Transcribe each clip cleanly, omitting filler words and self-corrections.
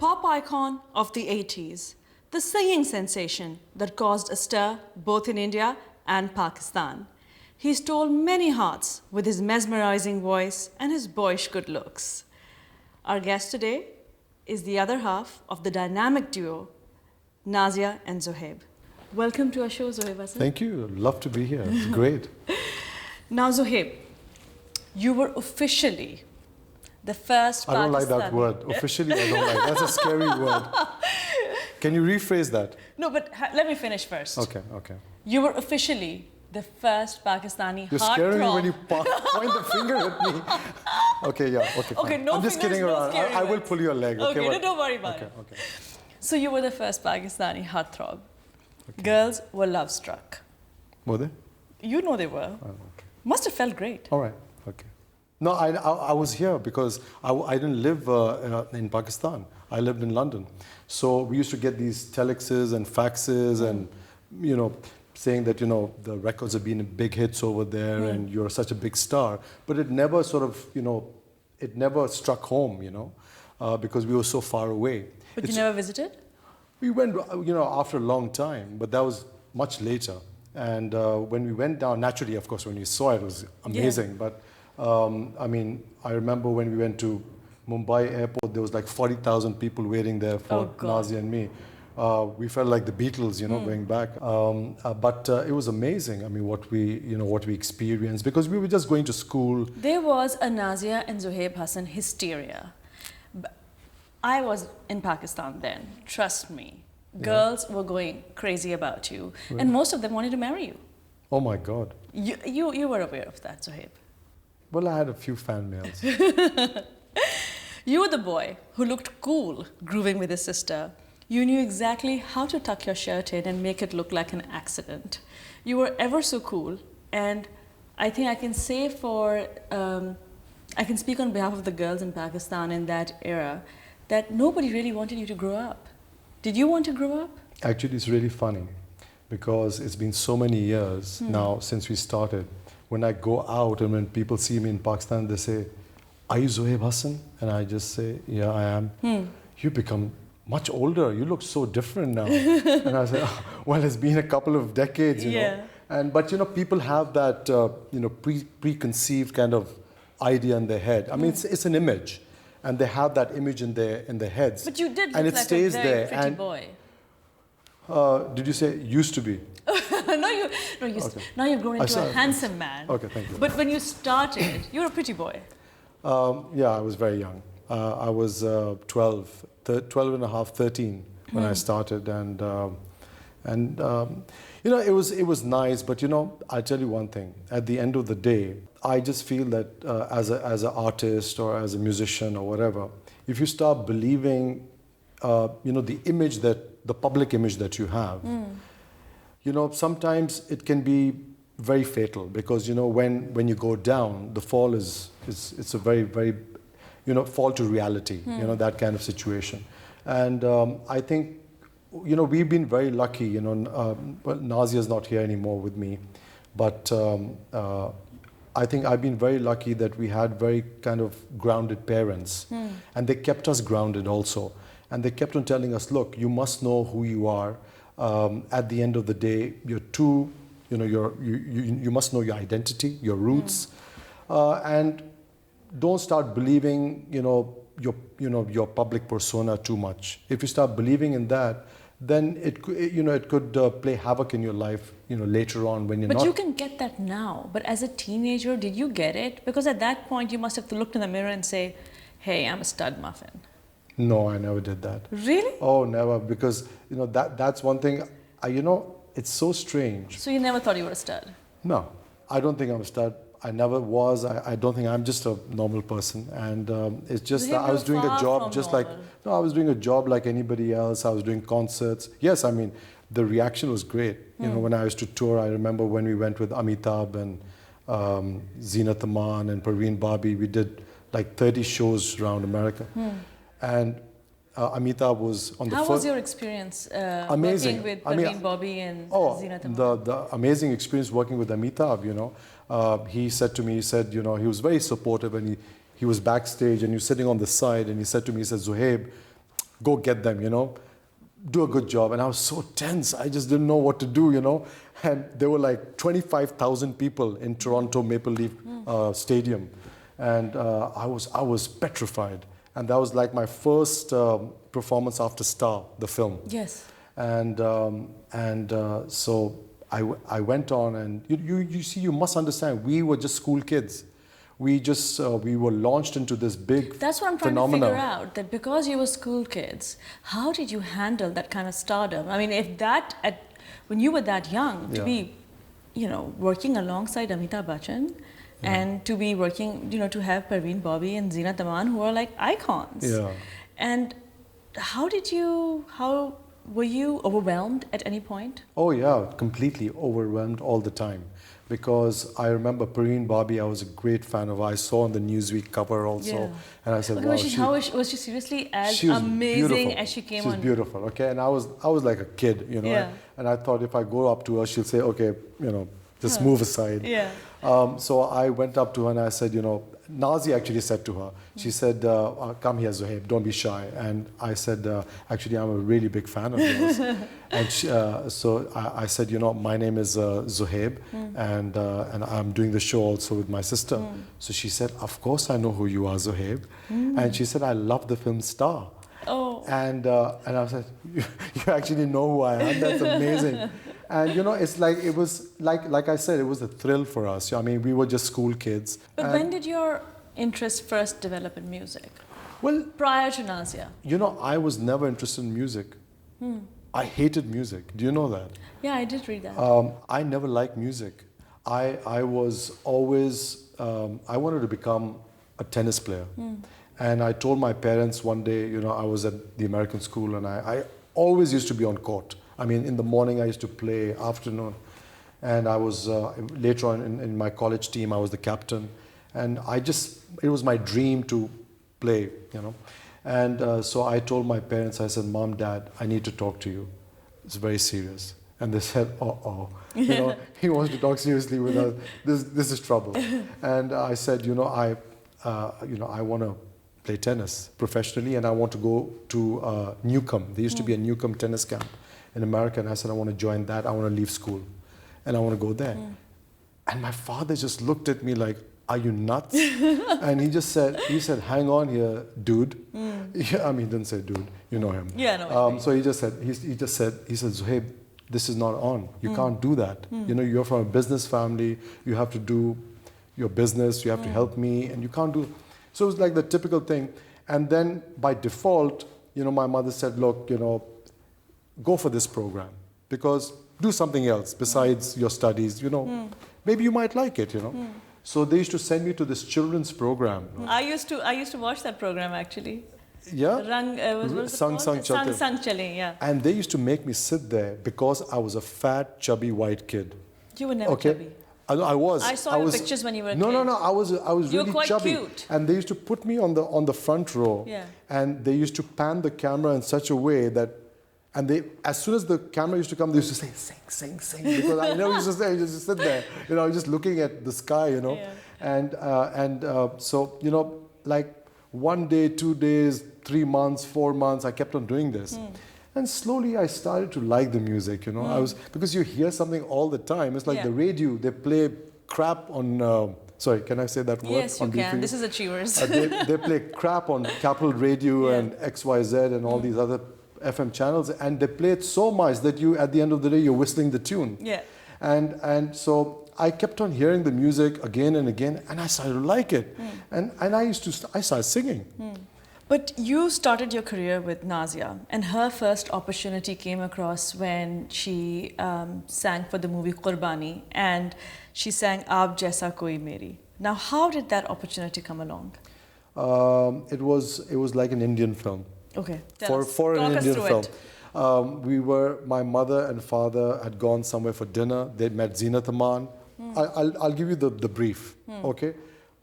pop icon of the 80s, the singing sensation that caused a stir both in India and Pakistan. He stole many hearts with his mesmerizing voice and his boyish good looks. Our guest today is the other half of the dynamic duo, Nazia and Zoheb. Welcome to our show, Zoheb Hassan. Thank you. Love to be here. It's great. Now, Zoheb, you were officially the first Pakistani... I don't like that word. Officially, I don't like. That's a scary word. Can you rephrase that? No, but let me finish first. Okay. You were officially the first Pakistani You're heartthrob. scaring me when you point the finger at me. Okay, yeah, okay, fine. Okay, no I'm just fingers, kidding no around. scary I will words. pull your leg. Okay, no, don't worry about it. Okay. So you were the first Pakistani heartthrob. Okay. Girls were love-struck. Were they? You know they were. Oh, okay. Must have felt great. All right, okay. No, I was here because I didn't live in Pakistan. I lived in London. So we used to get these telexes and faxes and, saying that, the records have been big hits over there and you're such a big star. But it never sort of, it never struck home, because we were so far away. But you never visited? We went, after a long time, but that was much later. And when we went down, naturally, of course, when we saw it, it was amazing. Yeah. But, I remember when we went to Mumbai airport, there was like 40,000 people waiting there for Nazia and me. We felt like the Beatles, going back. But it was amazing. What we experienced, because we were just going to school. There was a Nazia and Zoheb Hassan hysteria. I was in Pakistan then, trust me. Girls were going crazy about you, and most of them wanted to marry you. Oh my God. You were aware of that, Zoheb? Well, I had a few fan mails. You were the boy who looked cool grooving with his sister. You knew exactly how to tuck your shirt in and make it look like an accident. You were ever so cool, and I think I can say I can speak on behalf of the girls in Pakistan in that era, that nobody really wanted you to grow up. Did you want to grow up? Actually, it's really funny because it's been so many years now since we started. When I go out and when people see me in Pakistan, they say, "Are you Zoheb Hassan?" And I just say, "Yeah, I am." You become much older. You look so different now. And I say, "Oh, well, it's been a couple of decades, you know." But people have that preconceived kind of idea in their head. It's an image. And they have that image in their heads. But you did look and it like stays a very there. pretty And, boy. Did you say used to be? Now you've grown into a handsome man. Okay, thank you. But when you started, you were a pretty boy. Yeah, I was very young. I was 12 and a half, 13 when I started. And it was nice. But, I'll tell you one thing. At the end of the day, I just feel that as an artist or as a musician or whatever, if you start believing, the public image that you have, sometimes it can be very fatal because, when you go down, the fall it's a very, very, fall to reality, that kind of situation. And I think, we've been very lucky, Nazia's not here anymore with me, but I think I've been very lucky that we had very kind of grounded parents, and they kept us grounded also. And they kept on telling us, look, you must know who you are. At the end of the day, you must know your identity, your roots, and don't start believing, your public persona too much. If you start believing in that, then it could play havoc in your life, later on when you're not. But you can get that now. But as a teenager, did you get it? Because at that point, you must have looked in the mirror and say, "Hey, I'm a stud muffin." No, I never did that. Really? Oh, never. Because that's one thing. It's so strange. So you never thought you were a stud? No, I don't think I'm a stud. I never was. I don't think I'm just a normal person. And it's just that I was doing a job I was doing a job like anybody else. I was doing concerts. Yes, the reaction was great. When I used to tour, I remember when we went with Amitabh and Zeenat Aman and Parveen Babi, we did like 30 shows around America. And Amitabh was on the first... How was your experience amazing. working with Parveen Babi and Zeenat Aman? The amazing experience working with Amitabh, he said to me, he he was very supportive, and he was backstage and he was sitting on the side, and he said to me, he said, "Zoheb, go get them, do a good job. And I was so tense. I just didn't know what to do, And there were like 25,000 people in Toronto Maple Leaf Stadium. And I was petrified. And that was like my first performance after Star, the film. Yes. And so I went on, and you see, you must understand, we were just school kids. We were launched into this big That's what I'm trying phenomenon. to figure out, that because you were school kids, how did you handle that kind of stardom? I mean, when you were that young, to be, working alongside Amitabh Bachchan, and to be working, to have Parveen Bobby and Zeenat Aman, who are like icons. Yeah. And how were you overwhelmed at any point? Oh yeah, completely overwhelmed all the time. Because I remember Parveen Bobby, I was a great fan of. I saw on the Newsweek cover also, Yeah. and I said, Okay, "Wow, was she seriously as she was amazing beautiful. as she came She's on? beautiful, okay." And I was like a kid, Yeah. and I thought if I go up to her, she'll say, "Okay, just move aside." Yeah. So I went up to her and I said, Nazia actually said to her, she said, "Come here, Zoheb, don't be shy." And I said, "Actually, I'm a really big fan of yours." And so I said, "My name is Zoheb, and I'm doing the show also with my sister." So she said, "Of course I know who you are, Zoheb." And she said, "I love the film Star." Oh. And I said, "You actually know who I am? That's amazing." And it's like, it was like I said, it was a thrill for us. I mean, we were just school kids. But when did your interest first develop in music? Well, Prior to Nazia? I was never interested in music. I hated music. Do you know that? Yeah, I did read that. I never liked music. I was always, I wanted to become a tennis player. And I told my parents one day, I was at the American school, and I always used to be on court. I mean, in the morning I used to play, afternoon. And I was, later on in my college team, I was the captain. And it was my dream to play, And so I told my parents, I said, "Mom, Dad, I need to talk to you. It's very serious." And they said, "Uh-oh, he wants to talk seriously with us. This is trouble." And I said, I want to play tennis professionally, and I want to go to Newcomb. There used to be a Newcomb tennis camp in America, and I said, "I want to join that. I want to leave school, and I want to go there." And my father just looked at me like, "Are you nuts?" And he said, "Hang on here, dude." Yeah, I mean, he didn't say dude, you know him. Yeah, no. So he said, "Zoheb, this is not on. You can't do that. You're from a business family. You have to do your business. You have to help me, and you can't do." So it was like the typical thing. And then by default, my mother said, "Look, go for this program, because do something else besides your studies. Maybe you might like it. So they used to send me to this children's program. I used to watch that program actually. Yeah. What was it Sang called? Sang Chale. Sang Chale, yeah. And they used to make me sit there because I was a fat, chubby white kid. You were never chubby. I was. I saw your pictures when you were a kid. No. I was You were really quite chubby. cute. And they used to put me on the front row. Yeah. And they used to pan the camera in such a way that, and as soon as the camera used to come, they used to say, "Sing, sing," because I never used to say. I used to sit there, just looking at the sky, Yeah. And so like 1 day, 2 days, 3 months, 4 months, I kept on doing this. And slowly I started to like the music, because you hear something all the time. It's like the radio, they play crap on, sorry, can I say that word? Yes, you can. This is Achievers. They play crap on Capital Radio and XYZ and all these other FM channels, and they play it so much that at the end of the day, you're whistling the tune. Yeah. And so I kept on hearing the music again and again, and I started to like it. And I started singing. But you started your career with Nazia, and her first opportunity came across when she sang for the movie Qurbani, and she sang Aap Jaisa Koi Meri. Now, how did that opportunity come along? It was like an Indian film. Okay. For an Indian film. My mother and father had gone somewhere for dinner. They met Zeenat Aman. I'll give you the brief, okay?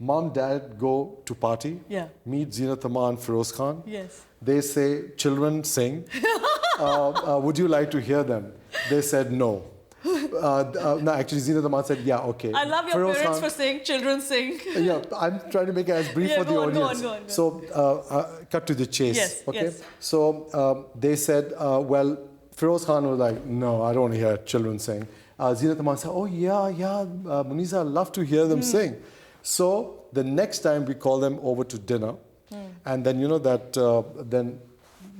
Mom, Dad go to party, meet Zeenat Aman, Feroz Khan. Yes. They say, "Children, sing. Would you like to hear them?" They said no. No, actually, Zeenat Aman said, yeah, okay. I love your Feroz parents Khan, for saying children sing. yeah, I'm trying to make it as brief for the go on, audience. go on. So, cut to the chase. Yes, Okay. yes. So they said, well, Feroz Khan was like, no, I don't want to hear children sing. Zeenat Aman said, oh yeah, Muniza, I'd love to hear them sing. So the next time we called them over to dinner, and then then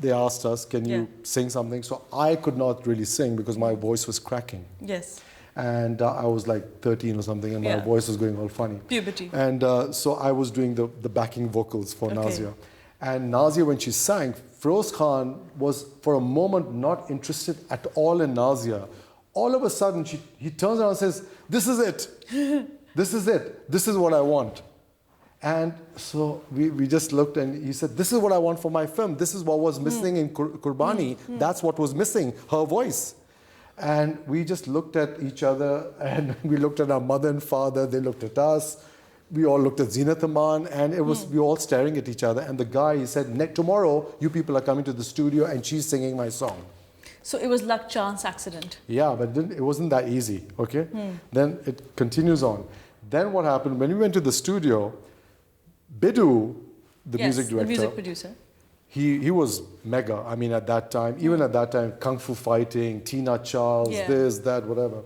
they asked us, can you sing something? So I could not really sing because my voice was cracking. Yes. And I was like 13 or something, and my voice was going all funny. Puberty. And so I was doing the backing vocals for Nazia. And Nazia, when she sang, Feroz Khan was for a moment not interested at all in Nazia. All of a sudden, he turns around and says, this is it. This is it. This is what I want. And so we just looked, and he said, this is what I want for my film. This is what was missing in Kurbani. That's what was missing, her voice. And we just looked at each other, and we looked at our mother and father. They looked at us. We all looked at Zeenat Aman, and it was we were all staring at each other. And the guy, he said, tomorrow, you people are coming to the studio, and she's singing my song. So it was luck, chance, accident. Yeah, but it wasn't that easy, okay? Then it continues on. Then what happened, when we went to the studio, Bidu, the music director, the music producer, he was mega. I mean, at that time, even at that time, Kung Fu Fighting, Tina Charles, this, that, whatever.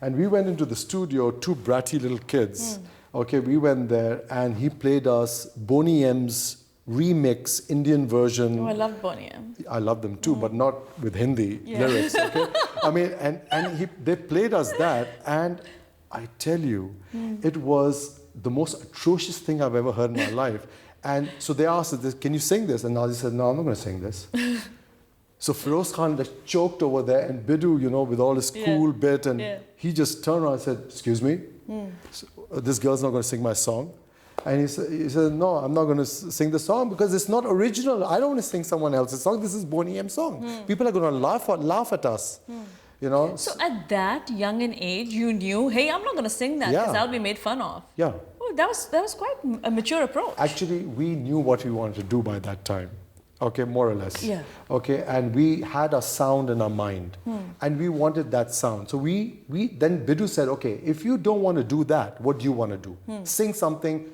And we went into the studio, two bratty little kids. Okay, we went there, and he played us Boney M's remix Indian version. Oh, I love Boney M. I love them too, but not with Hindi lyrics. Okay, I mean, they played us that, and I tell you, it was the most atrocious thing I've ever heard in my life. And so they asked us, can you sing this? And Nazia said, no, I'm not going to sing this. So Feroz Khan just choked over there, and Bidu, with all his cool bit, and he just turned around and said, excuse me, so, this girl's not going to sing my song. And he said, no, I'm not going to sing the song because it's not original. I don't want to sing someone else's song. This is Boney M's song. People are going to laugh at us. So at that young an age, you knew, hey, I'm not going to sing that because I'll be made fun of. Yeah. Oh, that was quite a mature approach. Actually, we knew what we wanted to do by that time. Okay, more or less. Yeah. Okay, and we had a sound in our mind, and we wanted that sound. So we then Bidu said, okay, if you don't want to do that, what do you want to do? Sing something,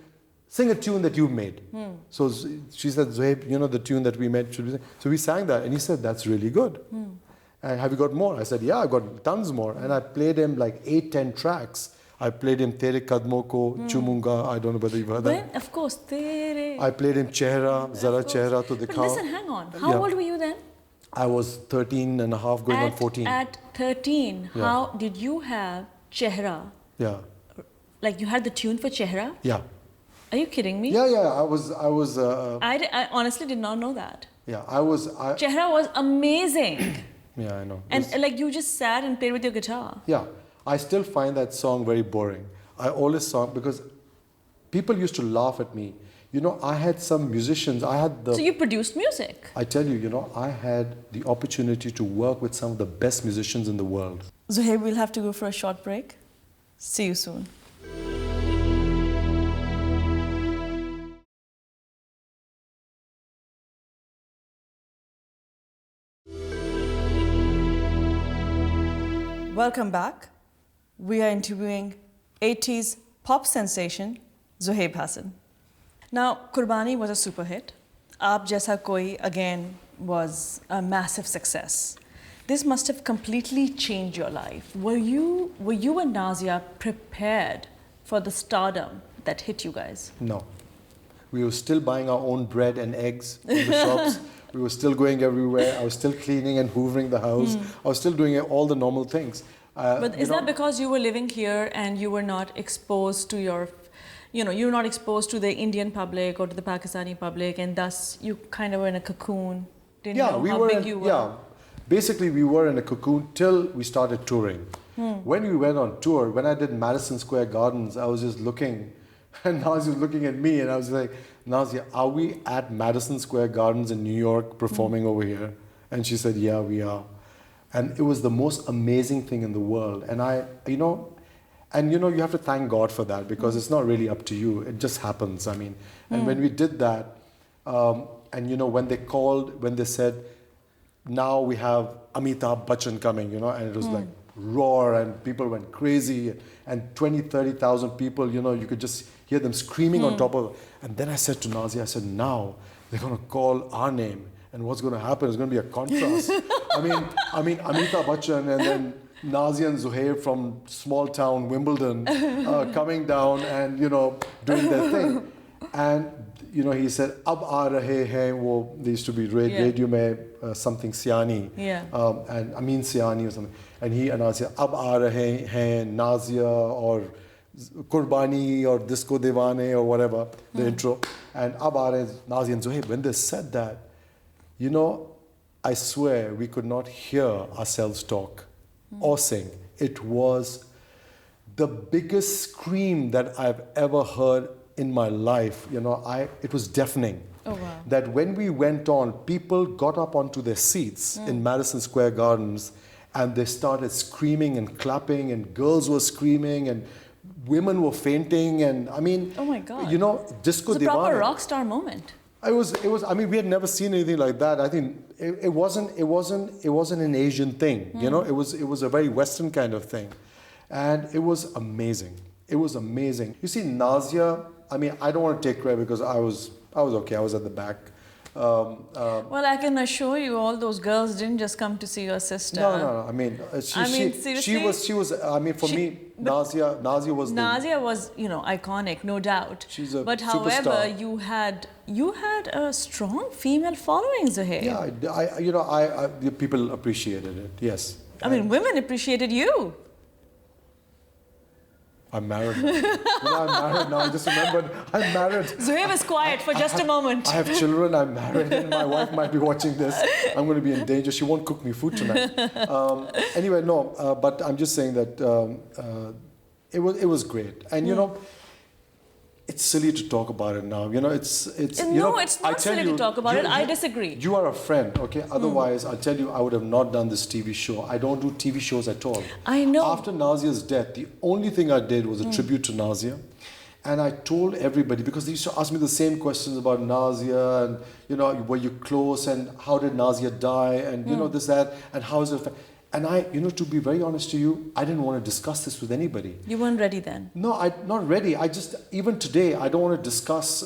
sing a tune that you made. So she said, Zoheb, the tune that we made, should we sing? So we sang that, and he said, that's really good. And have you got more? I said, yeah, I've got tons more. And I played him like 8-10 tracks. I played him Tere Kadmo Ko, Chumunga. I don't know whether you've heard that. Of course, Tere. I played him Chehra, Zara Chehra to Dikhao. But listen, hang on. How old were you then? I was 13 and a half, going on 14. At 13, how did you have Chehra? Yeah. Like you had the tune for Chehra? Yeah. Are you kidding me? Yeah. I was. I honestly did not know that. Yeah, Chehra was amazing. Yeah, I know. And like you just sat and played with your guitar. Yeah. I still find that song very boring. I always song because people used to laugh at me. I had some musicians. So you produced music. I tell you, I had the opportunity to work with some of the best musicians in the world. Zoheb, we'll have to go for a short break. See you soon. Welcome back. We are interviewing 80s pop sensation Zoheb Hassan. Now, Kurbani was a super hit. Aap Jaisa Koi, again, was a massive success. This must have completely changed your life. Were you and Nazia prepared for the stardom that hit you guys? No. We were still buying our own bread and eggs in the shops. We were still going everywhere. I was still cleaning and hoovering the house. I was still doing all the normal things. But is that because you were living here and you were not exposed to you were not exposed to the Indian public or to the Pakistani public, and thus you kind of were in a cocoon, didn't know how big you were? Yeah, basically we were in a cocoon till we started touring. When we went on tour, when I did Madison Square Gardens, I was just looking, and Nazia was looking at me, and I was like, Nazia, are we at Madison Square Gardens in New York performing over here? And she said, yeah, we are. And it was the most amazing thing in the world. And you have to thank God for that, because it's not really up to you. It just happens. I mean, and when we did that, when they said, now we have Amitabh Bachchan coming, and it was like, roar and people went crazy and 20, 30,000 people, you could just hear them screaming on top of it. And then I said to Nazia, I said, now they're going to call our name and what's going to happen is going to be a contrast. I mean, Amitabh Bachchan and then Nazia and Zoheb from small town Wimbledon coming down and, doing their thing. And, he said, Ab aa rahe hain, wo, there used to be radio mein something Siani, and Amin Siani or something. And he announced, Ab aa rahe hain, Nazia or Kurbani or Disco Devane or whatever, the intro. And Ab aa rahe Nazia and Zoheb. When they said that, I swear we could not hear ourselves talk or sing. It was the biggest scream that I've ever heard in my life. It was deafening. Oh, wow. That when we went on, people got up onto their seats in Madison Square Gardens and they started screaming and clapping and girls were screaming and women were fainting and oh my God. Disco Devana. It's a proper rock star moment. It was. We had never seen anything like that. I think it wasn't an Asian thing. It was a very Western kind of thing, and it was amazing. It was amazing. You see, Nazia. I don't want to take credit because I was okay. I was at the back. Well, I can assure you, all those girls didn't just come to see your sister. No. Seriously? She was. For me, Nazia was. Nazia was, iconic, no doubt. She's a But however, superstar. you had a strong female following, Zoheb. Yeah, the people appreciated it. Yes. Women appreciated you. I'm married now. I'm married now. I just remembered I'm married. Zoheb is quiet for just a moment. I have children. I'm married, and my wife might be watching this. I'm going to be in danger. She won't cook me food tonight. Anyway, no. But I'm just saying that it was great, and it's silly to talk about it now. It's not silly to talk about it. I disagree. You are a friend, okay? Otherwise, I'll tell you, I would have not done this TV show. I don't do TV shows at all. I know. After Nazia's death, the only thing I did was a tribute to Nazia. And I told everybody, because they used to ask me the same questions about Nazia and, were you close and how did Nazia die and, this, that, and how is it... And to be very honest to you, I didn't want to discuss this with anybody. You weren't ready then? No, not ready. Even today, I don't want to discuss,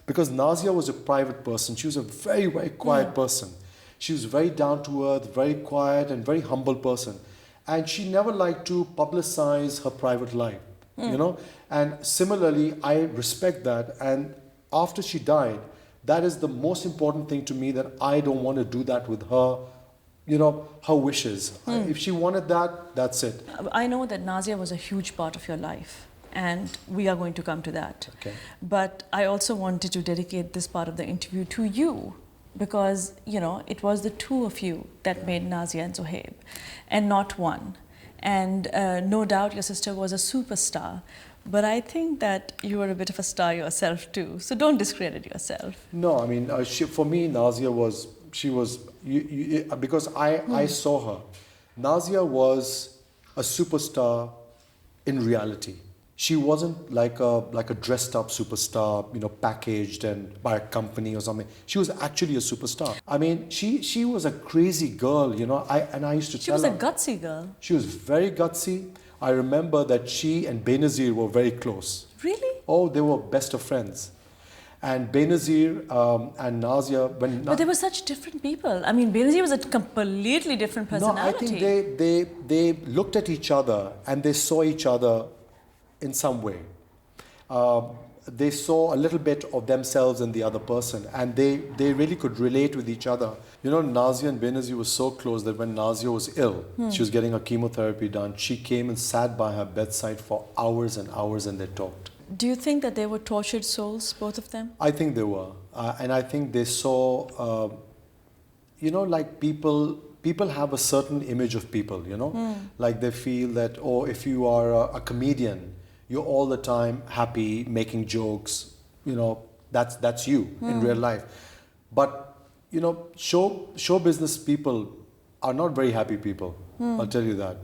because Nazia was a private person. She was a very, very quiet person. She was very down to earth, very quiet and very humble person. And she never liked to publicize her private life, And similarly, I respect that. And after she died, that is the most important thing to me, that I don't want to do that with her. Her wishes. If she wanted that, that's it. I know that Nazia was a huge part of your life, and we are going to come to that. Okay. But I also wanted to dedicate this part of the interview to you, because, it was the two of you that made Nazia and Zoheb, and not one. And no doubt your sister was a superstar, but I think that you were a bit of a star yourself too. So don't discredit yourself. No, for me, Nazia was... She was, because I saw her. Nazia was a superstar in reality. She wasn't like a dressed up superstar, packaged and by a company or something. She was actually a superstar. She was a crazy girl, I used to tell her. She was a gutsy girl. She was very gutsy. I remember that she and Benazir were very close. Really? Oh, they were best of friends. And Benazir and Nazia... But they were such different people. Benazir was a completely different personality. No, I think they looked at each other and they saw each other in some way. They saw a little bit of themselves in the other person, and they really could relate with each other. Nazia and Benazir were so close that when Nazia was ill, she was getting her chemotherapy done, she came and sat by her bedside for hours and hours and they talked. Do you think that they were tortured souls, both of them? I think they were. And I think they saw, like people have a certain image of people, Like they feel that, if you are a comedian, you're all the time happy, making jokes, that's you in real life. But, show business people are not very happy people, I'll tell you that.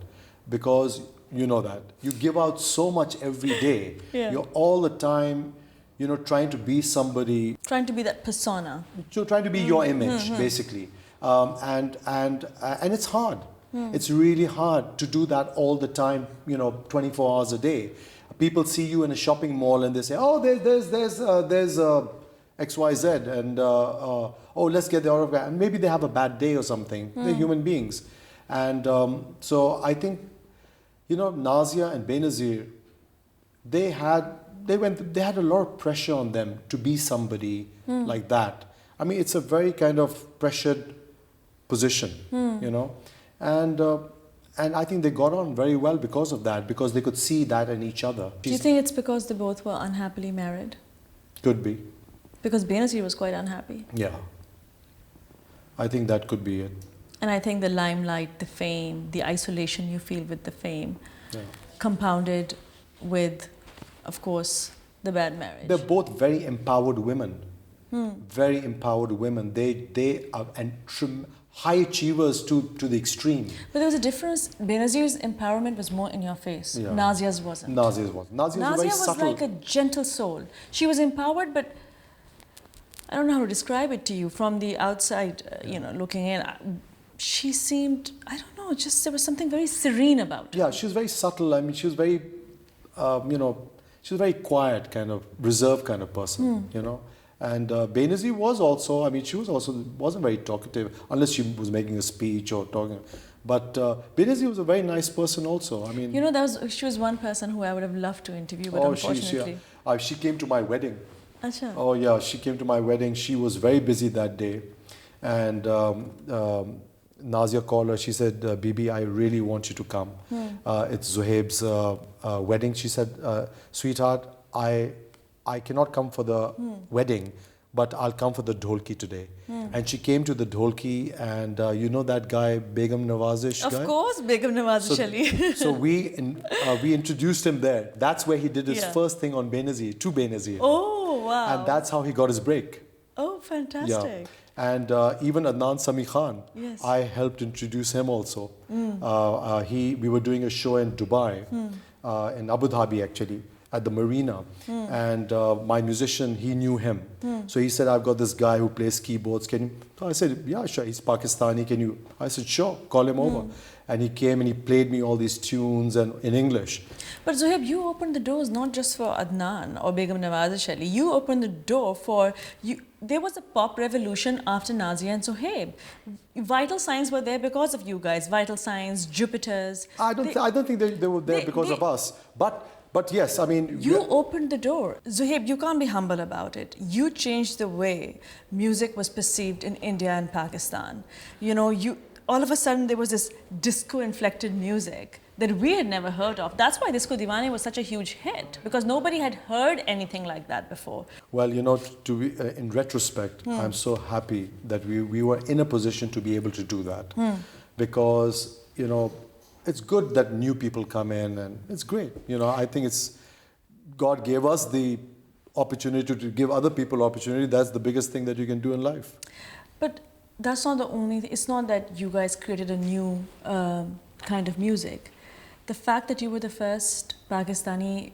Because... You know that. You give out so much every day. Yeah. You're all the time, trying to be somebody. Trying to be that persona. So trying to be your image, basically. And it's hard. It's really hard to do that all the time, 24 hours a day. People see you in a shopping mall and they say, oh, there's XYZ, and oh, let's get the autograph. And maybe they have a bad day or something. They're human beings. And so I think, Nazia and Benazir, they had a lot of pressure on them to be somebody like that. I mean, it's a very kind of pressured position, and I think they got on very well because of that, because they could see that in each other. Do you think it's because they both were unhappily married? Could be. Because Benazir was quite unhappy. Yeah. I think that could be it. And I think the limelight, the fame, the isolation you feel with the fame, compounded with, of course, the bad marriage. They're both very empowered women. Very empowered women. They are high achievers to the extreme. But there was a difference. Benazir's empowerment was more in your face. Yeah. Nazia's wasn't. Nazia's wasn't. Nazia was like a gentle soul. She was empowered, but I don't know how to describe it to you from the outside, looking in. She seemed, I don't know, just there was something very serene about her. Yeah, she was very subtle. I mean, she was very, she was very quiet, kind of reserved kind of person, And Benazir was also, she wasn't very talkative, unless she was making a speech or talking. But Benazir was a very nice person also. She was one person who I would have loved to interview, but unfortunately. She came to my wedding. Achha. Oh yeah, she came to my wedding. She was very busy that day. And Nazia called her. She said, Bibi, I really want you to come. It's Zoheb's wedding. She said, sweetheart, I cannot come for the wedding, but I'll come for the dholki today. And she came to the dholki, and that guy, Begum Nawazish guy? Of course, Begum Nawazish Ali. So we introduced him there. That's where he did his first thing on Benazir, to Benazir. Oh, wow. And that's how he got his break. Oh, fantastic. Yeah. And even Adnan Sami Khan, yes. I helped introduce him also. We were doing a show in Dubai, in Abu Dhabi actually, at the marina. And my musician, he knew him. So he said, I've got this guy who plays keyboards. So I said, yeah, sure, he's Pakistani. I said, sure, call him over. And he came and he played me all these tunes and in English. But Zoheb, you opened the doors not just for Adnan or Begum Nawazish Ali. You opened the door for you. There was a pop revolution after Nazia and Zoheb. Vital Signs were there because of you guys. Vital Signs, Jupiters. I don't think they were there because of us. But yes, You opened the door. Zoheb, you can't be humble about it. You changed the way music was perceived in India and Pakistan. All of a sudden there was this disco-inflected music that we had never heard of. That's why Disco Diwani was such a huge hit, because nobody had heard anything like that before. Well, in retrospect, I'm so happy that we were in a position to be able to do that. Because, it's good that new people come in, and it's great. I think God gave us the opportunity to give other people opportunity. That's the biggest thing that you can do in life. But that's not the only thing. It's not that you guys created a new kind of music. The fact that you were the first Pakistani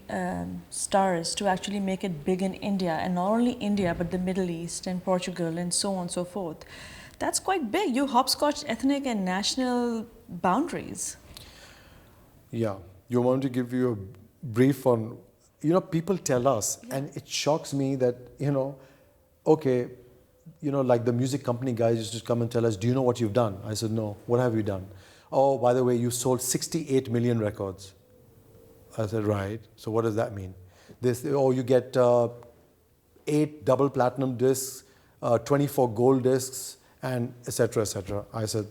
stars to actually make it big in India, and not only India, but the Middle East and Portugal and so on and so forth, that's quite big. You hopscotched ethnic and national boundaries. Yeah. You want to give you a brief on, people tell us, and it shocks me that, okay, like the music company guys used to come and tell us, do you know what you've done? I said, no. What have you done? Oh, by the way, you sold 68 million records. I said, right. So what does that mean? You get 8 double platinum discs, 24 gold discs, and etc., etc. I said,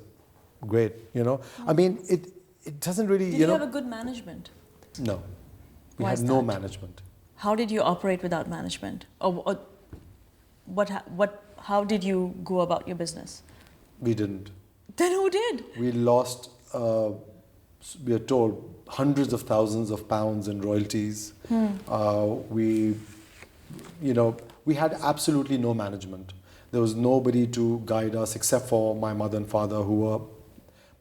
great. It doesn't really, Did you have a good management? No. We Why had is no that? management. How did you operate without management? Or how did you go about your business? We didn't. Then who did? We lost, we are told, hundreds of thousands of pounds in royalties. We had absolutely no management. There was nobody to guide us except for my mother and father,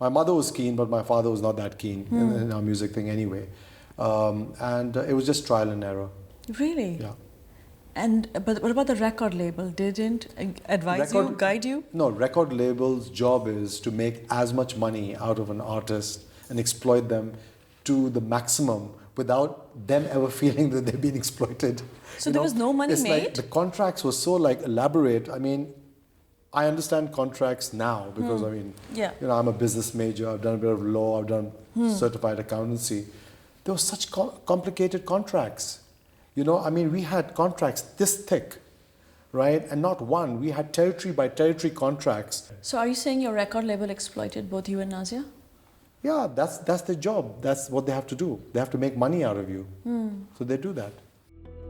my mother was keen, but my father was not that keen in our music thing anyway. And it was just trial and error. Really? Yeah. But what about the record label? Didn't advise you, guide you? No, record label's job is to make as much money out of an artist and exploit them to the maximum without them ever feeling that they've been exploited. So there was no money made? Like the contracts were so like elaborate. I mean, I understand contracts now because I mean, I'm a business major. I've done a bit of law. I've done certified accountancy. There were such complicated contracts. I mean, we had contracts this thick, right? And not one. We had territory by territory contracts. So are you saying your record label exploited both you and Nazia? Yeah, that's their job. That's what they have to do. They have to make money out of you. So they do that.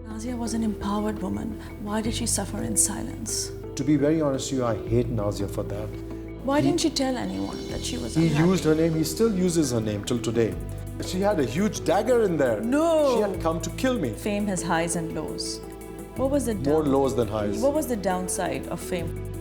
Nazia was an empowered woman. Why did she suffer in silence? To be very honest with you, I hate Nazia for that. Why didn't she tell anyone that she was unhappy? He used her name. He still uses her name till today. She had a huge dagger in there. No! She had come to kill me. Fame has highs and lows. What was the More lows than highs. What was the downside of fame?